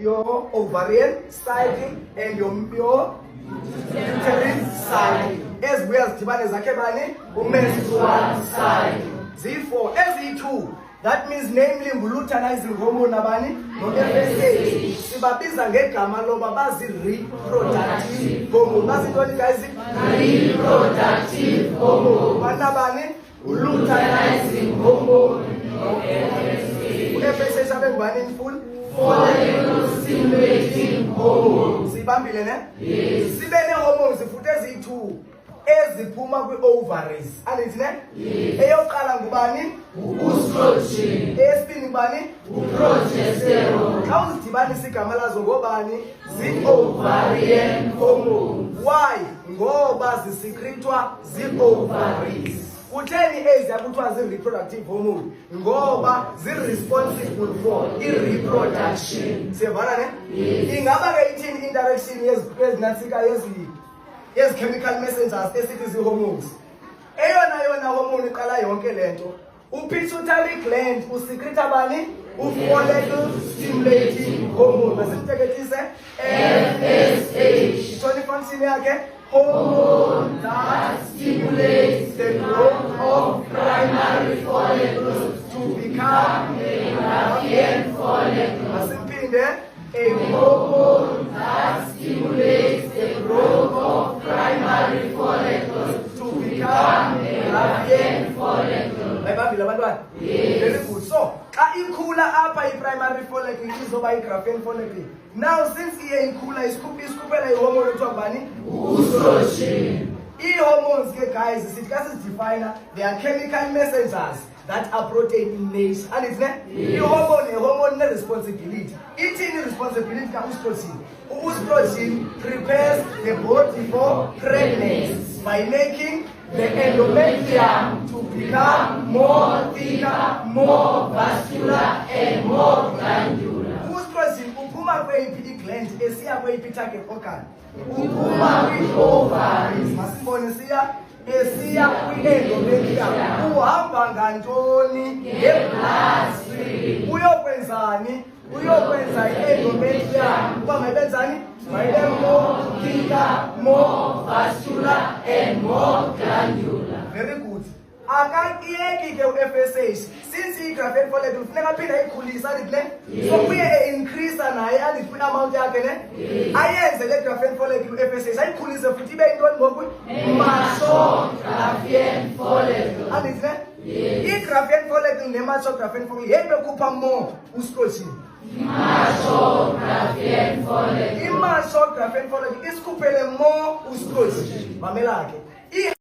your ovarian cycle and your uterine cycle. As well as Tibane Zakebani, menstrual cycle. Therefore, SE2, that means namely luteinizing hormone nabani no FSH. Sibabiza ngegama loba bazi reproductive hormone. Bazi ntoni guys? Reproductive hormone. Banabani luteinizing hormone no FSH. FSH abengubani in full? Follicle stimulating hormone. Sibambile ne? Yes. Sibene hormones futhi ezi2 eziphuma kwi-ovaries. Andithi ne? Yes. Eyokuqala ngubani? Estrogen. Eyesibini ngubani? Progesterone. Xa uzidibanisa igama lazo ngobani? Zii-ovarian hormones. Why? Ngoba zisikrithwa zii-ovaries. Kutheni eziya kuthiwa zii-reproductive hormone? Ngoba zii-responsible for i-reproduction. Siyavana ne? Yes. Ingaba ke ithini interaction yezinantsika chemical messengers esithi zii-hormones? Eyona hormone iqala yonke lento, u-pituitary gland usikrita bani? U-follicle stimulating hormone. Masimteketise FSH. Ithoni function yakhe? Hormone that stimulates the growth of primary follicles to become a Lafian follicle. Masimpinde, a hormone that stimulates the growth of primary follicles to become a Lafian follicle. Bayibambile abantwana? Yes. Very good. So, xa ikhula apha i-primary follicle izoba i-Graafian follicle. Now, since iye ikhula isikhuphela i-hormone ekuthiwa ngubani? Estrogen. I-hormones ke guys, sithi xa sizidefine, they are chemical messengers that are protein in nature. And it's ne? I-hormone ne-responsibility. Ithini responsibility ka-estrogen? U-estrogen prepares the body for pregnancy by making the endometrium to become more thicker, more vascular, and more glandular. Estrogen uphuma kweyiphi i-gland esiya kweyiphi i-target organ? Uphuma kwi-ovaries. Masibone esiya kwi-endometrium. Uhamba ngantoni? Nge-bloodstream. Uyokwenzani? Uyokwenza i-endometrium ukuba mayibenzani? Mayibe more thicker, more vascular, and more glandular. Very good. Akakiyeki ke u-FSH. Since i-Graafian follicle funeka aphinda ikhulisa andithi ne? So kuye e-increase naye andithi kwi-amount yakhe ne? Ayenze le Graafian follicle u-FSH ayikhulise futhi ibe yintoni ngoku? Mature Graafian follicle. Andithi ne? I-Graafian follicle ne-mature Graafian follicle yento ekhupha more estrogen. Immature Graafian follicle. Immature Graafian follicle isikhuphele more estrogen. Mamela ke.